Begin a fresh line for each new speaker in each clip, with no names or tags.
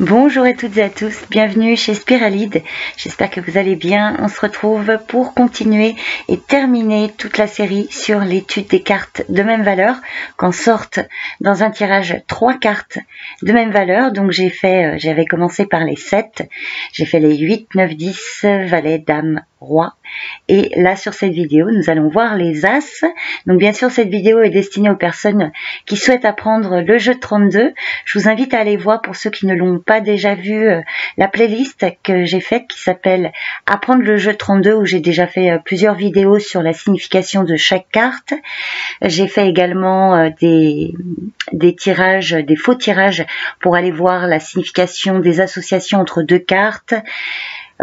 Bonjour à toutes et à tous, bienvenue chez Spiralide, j'espère que vous allez bien. On se retrouve pour continuer et terminer toute la série sur l'étude des cartes de même valeur, qu'en sortent dans un tirage 3 cartes de même valeur. Donc j'avais commencé par les 7, j'ai fait les 8, 9, 10, valet, dame, roi. Et là sur cette vidéo nous allons voir les as. Donc bien sûr cette vidéo est destinée aux personnes qui souhaitent apprendre le jeu de 32. Je vous invite à aller voir, pour ceux qui ne l'ont pas déjà vu, la playlist que j'ai faite qui s'appelle Apprendre le jeu de 32, où j'ai déjà fait plusieurs vidéos sur la signification de chaque carte. J'ai fait également des tirages, des faux tirages pour aller voir la signification des associations entre deux cartes.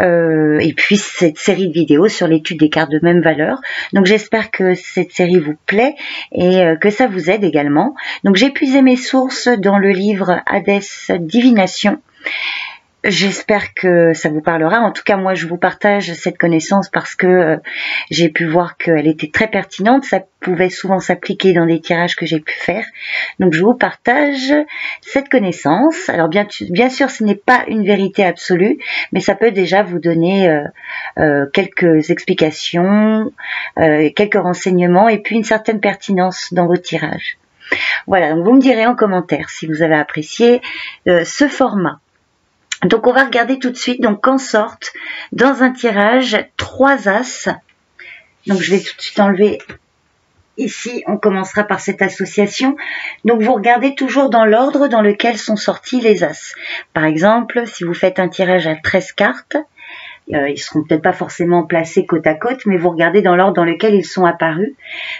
Et puis cette série de vidéos sur l'étude des cartes de même valeur. Donc j'espère que cette série vous plaît et que ça vous aide également. Donc j'ai puisé mes sources dans le livre Hadès Divination. J'espère que ça vous parlera. En tout cas, moi, je vous partage cette connaissance parce que j'ai pu voir qu'elle était très pertinente. Ça pouvait souvent s'appliquer dans des tirages que j'ai pu faire. Donc, je vous partage cette connaissance. Alors, bien sûr, ce n'est pas une vérité absolue, mais ça peut déjà vous donner quelques explications, quelques renseignements et puis une certaine pertinence dans vos tirages. Voilà, donc vous me direz en commentaire si vous avez apprécié ce format. Donc on va regarder tout de suite donc qu'en sortent dans un tirage 3 as. Donc je vais tout de suite enlever ici, on commencera par cette association. Donc vous regardez toujours dans l'ordre dans lequel sont sortis les as. Par exemple, si vous faites un tirage à 13 cartes, ils seront peut-être pas forcément placés côte à côte, mais vous regardez dans l'ordre dans lequel ils sont apparus.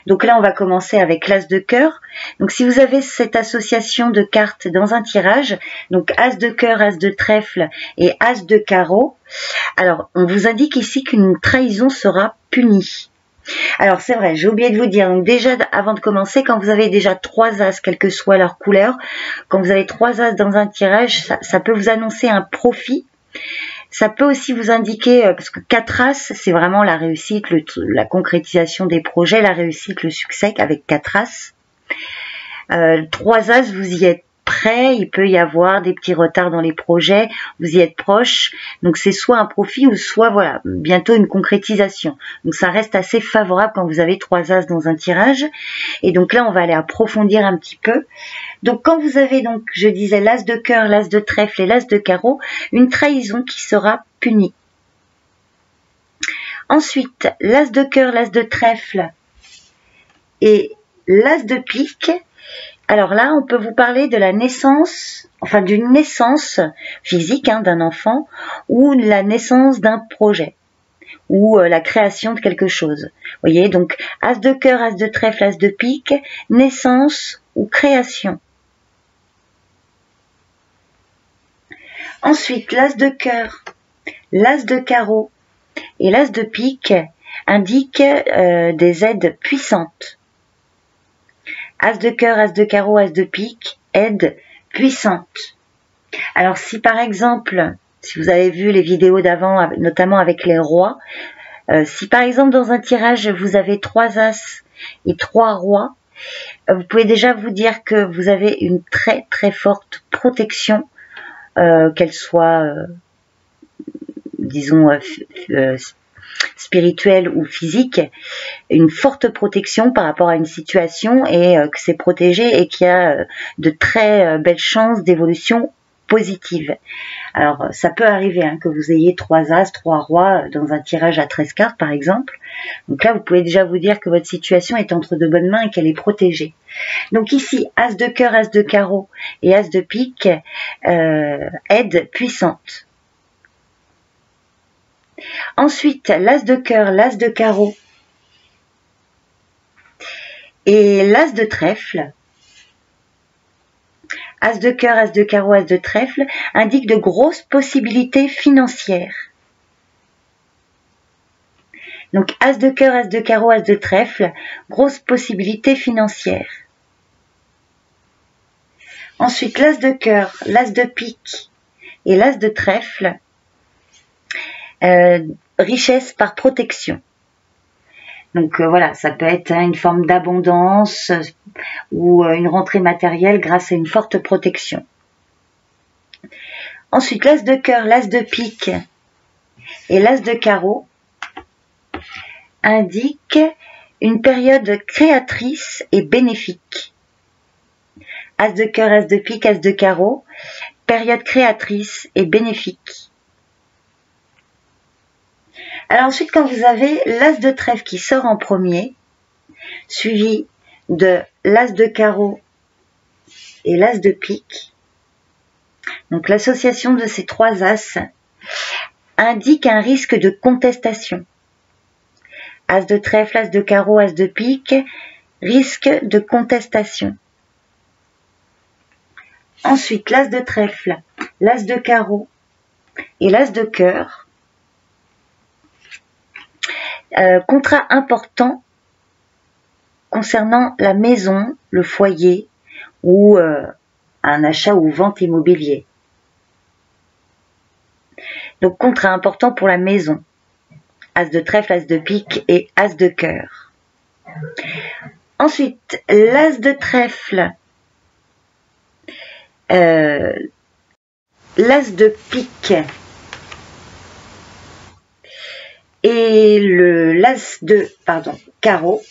Donc là, on va commencer avec l'as de cœur. Donc si vous avez cette association de cartes dans un tirage, donc as de cœur, as de trèfle et as de carreau, alors on vous indique ici qu'une trahison sera punie. Alors c'est vrai, j'ai oublié de vous dire, donc déjà avant de commencer, quand vous avez déjà 3 as, quelle que soit leur couleur, quand vous avez 3 as dans un tirage, ça peut vous annoncer un profit. Ça peut aussi vous indiquer, parce que 4 as, c'est vraiment la réussite, la concrétisation des projets, la réussite, le succès avec 4 as. 3 as, vous y êtes prêt, il peut y avoir des petits retards dans les projets, vous y êtes proche. Donc c'est soit un profit ou soit voilà, bientôt une concrétisation. Donc ça reste assez favorable quand vous avez 3 as dans un tirage. Et donc là, on va aller approfondir un petit peu. Donc quand vous avez, donc je disais, l'as de cœur, l'as de trèfle et l'as de carreau, une trahison qui sera punie. Ensuite, l'as de cœur, l'as de trèfle et l'as de pique. Alors là, on peut vous parler de la naissance, enfin d'une naissance physique d'un enfant, ou la naissance d'un projet, ou la création de quelque chose. Vous voyez, donc as de cœur, as de trèfle, as de pique, naissance ou création. Ensuite, l'as de cœur, l'as de carreau et l'as de pique indiquent des aides puissantes. As de cœur, as de carreau, as de pique, aide puissante. Alors si par exemple, si vous avez vu les vidéos d'avant, notamment avec les rois, si par exemple dans un tirage vous avez 3 as et 3 rois, vous pouvez déjà vous dire que vous avez une très très forte protection, qu'elle soit, disons, spirituelle ou physique, une forte protection par rapport à une situation et que c'est protégé et qu'il y a de très belles chances d'évolution positive. Alors ça peut arriver que vous ayez 3 as, 3 rois dans un tirage à 13 cartes par exemple. Donc là vous pouvez déjà vous dire que votre situation est entre de bonnes mains et qu'elle est protégée. Donc ici, as de cœur, as de carreau et as de pique, aide puissante. Ensuite, l'as de cœur, l'as de carreau et l'as de trèfle. As de cœur, as de carreau, as de trèfle indiquent de grosses possibilités financières. Donc, as de cœur, as de carreau, as de trèfle, grosses possibilités financières. Ensuite, l'as de cœur, l'as de pique et l'as de trèfle, richesse par protection. Donc voilà, ça peut être une forme d'abondance ou une rentrée matérielle grâce à une forte protection. Ensuite, l'as de cœur, l'as de pique et l'as de carreau indiquent une période créatrice et bénéfique. As de cœur, as de pique, as de carreau, période créatrice et bénéfique. Alors ensuite, quand vous avez l'as de trèfle qui sort en premier, suivi de l'as de carreau et l'as de pique, donc l'association de ces trois as indique un risque de contestation. As de trèfle, as de carreau, as de pique, risque de contestation. Ensuite, l'as de trèfle, l'as de carreau et l'as de cœur. Contrat important concernant la maison, le foyer ou un achat ou vente immobilier. Donc, contrat important pour la maison. As de trèfle, as de pique et as de cœur. Ensuite, l'as de trèfle, l'as de pique et l'as de carreau.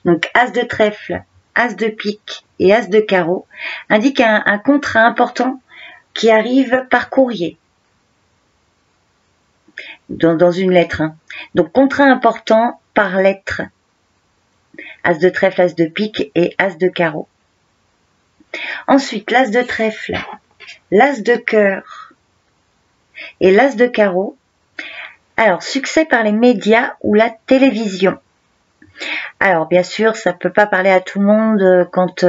Donc as de trèfle, as de pique et as de carreau indiquent un contrat important qui arrive par courrier. Dans une lettre. Donc contrat important par lettre. As de trèfle, as de pique et as de carreau. Ensuite, l'as de trèfle, l'as de cœur et l'as de carreau. Alors, succès par les médias ou la télévision. Alors, bien sûr, ça peut pas parler à tout le monde quand,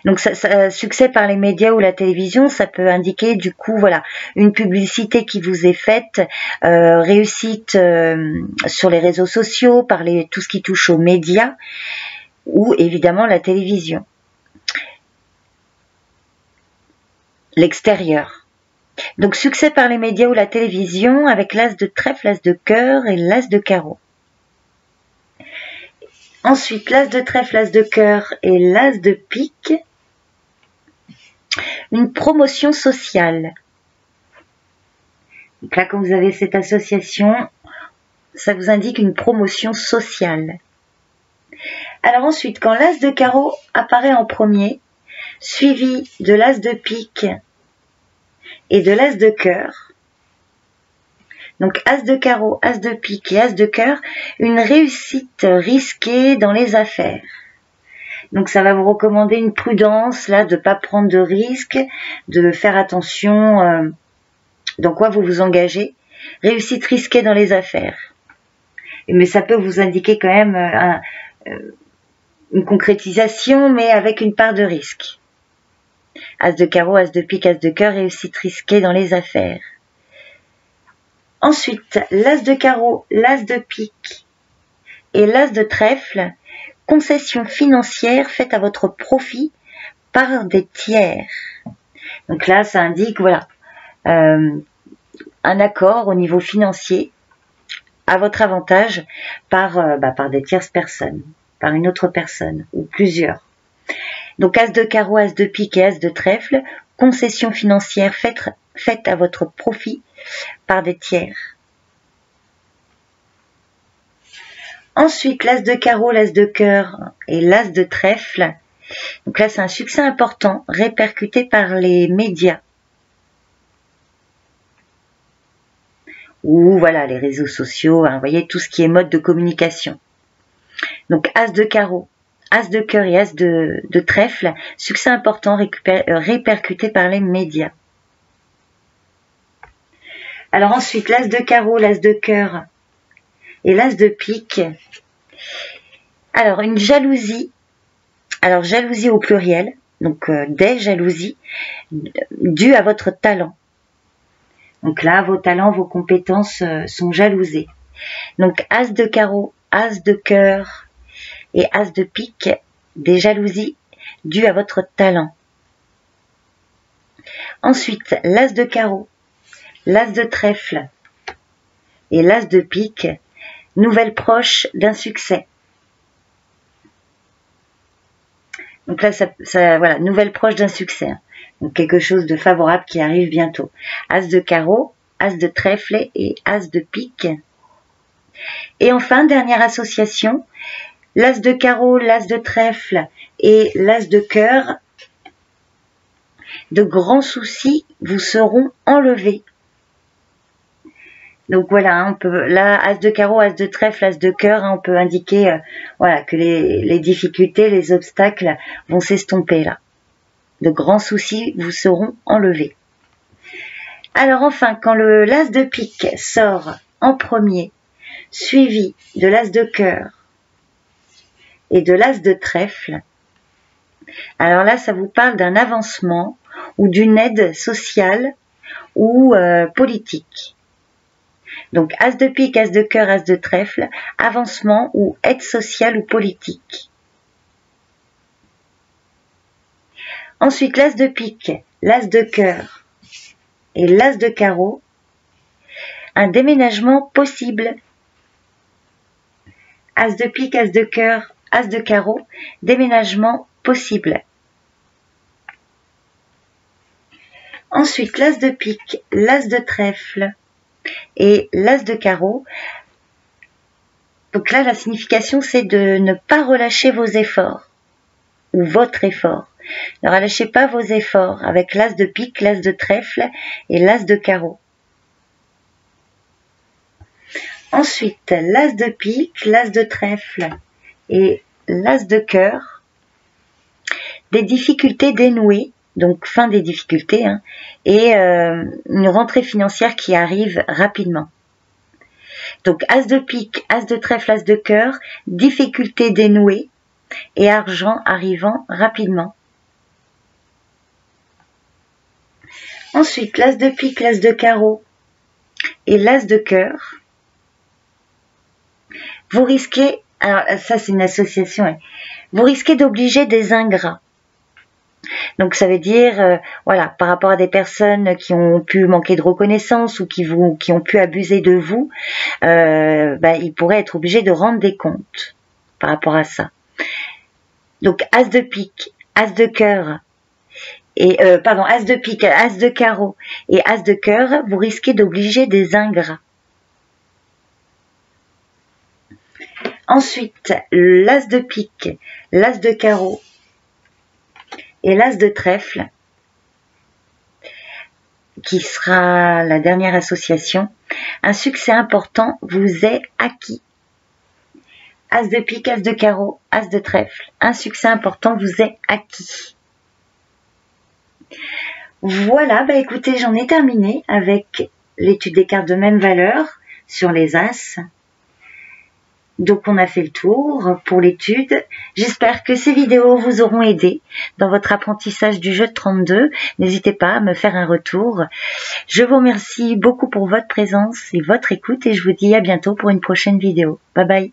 donc succès par les médias ou la télévision, ça peut indiquer du coup, voilà, une publicité qui vous est faite, réussite sur les réseaux sociaux, par tout ce qui touche aux médias ou évidemment la télévision. L'extérieur. Donc, succès par les médias ou la télévision avec l'as de trèfle, l'as de cœur et l'as de carreau. Ensuite, l'as de trèfle, l'as de cœur et l'as de pique. Une promotion sociale. Donc là, quand vous avez cette association, ça vous indique une promotion sociale. Alors ensuite, quand l'as de carreau apparaît en premier, suivi de l'as de pique et de l'as de cœur, donc as de carreau, as de pique et as de cœur, une réussite risquée dans les affaires. Donc ça va vous recommander une prudence, là, de ne pas prendre de risques, de faire attention dans quoi vous vous engagez. Réussite risquée dans les affaires. Mais ça peut vous indiquer quand même une concrétisation, mais avec une part de risque. As de carreau, as de pique, as de cœur, réussite risquée dans les affaires. Ensuite, l'as de carreau, l'as de pique et l'as de trèfle, concession financière faite à votre profit par des tiers. Donc là, ça indique, voilà, un accord au niveau financier à votre avantage par des tierces personnes, par une autre personne ou plusieurs. Donc as de carreau, as de pique et as de trèfle, concession financière faite à votre profit par des tiers. Ensuite, l'as de carreau, l'as de cœur et l'as de trèfle. Donc là, c'est un succès important répercuté par les médias. Ou voilà, les réseaux sociaux, vous voyez, tout ce qui est mode de communication. Donc as de carreau, as de cœur et as de trèfle, succès important répercuté par les médias. Alors ensuite, l'as de carreau, l'as de cœur et l'as de pique. Alors une jalousie, alors jalousie au pluriel, donc des jalousies dues à votre talent. Donc là, vos talents, vos compétences sont jalousées. Donc as de carreau, as de cœur et as de pique, des jalousies dues à votre talent. Ensuite, l'as de carreau, l'as de trèfle et l'as de pique, nouvelle proche d'un succès. Donc là, voilà, nouvelle proche d'un succès. Hein. Donc quelque chose de favorable qui arrive bientôt. As de carreau, as de trèfle et as de pique. Et enfin, dernière association, l'as de carreau, l'as de trèfle et l'as de cœur. De grands soucis vous seront enlevés. Donc voilà, hein, on peut, là, as de carreau, as de trèfle, as de cœur, hein, on peut indiquer voilà, que les difficultés, les obstacles vont s'estomper là. De grands soucis vous seront enlevés. Alors enfin, quand le l'as de pique sort en premier, suivi de l'as de cœur et de l'as de trèfle, alors là, ça vous parle d'un avancement ou d'une aide sociale ou politique. Donc, as de pique, as de cœur, as de trèfle, avancement ou aide sociale ou politique. Ensuite, l'as de pique, l'as de cœur et l'as de carreau, un déménagement possible. As de pique, as de cœur, as de carreau, déménagement possible. Ensuite, l'as de pique, l'as de trèfle et l'as de carreau. Donc là, la signification, c'est de ne pas relâcher vos efforts ou votre effort. Ne relâchez pas vos efforts avec l'as de pique, l'as de trèfle et l'as de carreau. Ensuite, l'as de pique, l'as de trèfle et l'as de cœur. Des difficultés dénouées, donc fin des difficultés, hein, et une rentrée financière qui arrive rapidement. Donc as de pique, as de trèfle, as de cœur, difficultés dénouées et argent arrivant rapidement. Ensuite, l'as de pique, l'as de carreau et l'as de cœur. Vous risquez, alors ça c'est une association, hein, vous risquez d'obliger des ingrats. Donc ça veut dire, voilà, par rapport à des personnes qui ont pu manquer de reconnaissance ou qui ont pu abuser de vous, ils pourraient être obligés de rendre des comptes par rapport à ça. Donc as de pique, as de cœur, et as de pique, as de carreau et as de cœur, vous risquez d'obliger des ingrats. Ensuite, l'as de pique, l'as de carreau et l'as de trèfle, qui sera la dernière association. Un succès important vous est acquis. As de pique, as de carreau, as de trèfle. Un succès important vous est acquis. Voilà, écoutez, j'en ai terminé avec l'étude des cartes de même valeur sur les as. Donc on a fait le tour pour l'étude. J'espère que ces vidéos vous auront aidé dans votre apprentissage du jeu de 32. N'hésitez pas à me faire un retour. Je vous remercie beaucoup pour votre présence et votre écoute et je vous dis à bientôt pour une prochaine vidéo. Bye bye.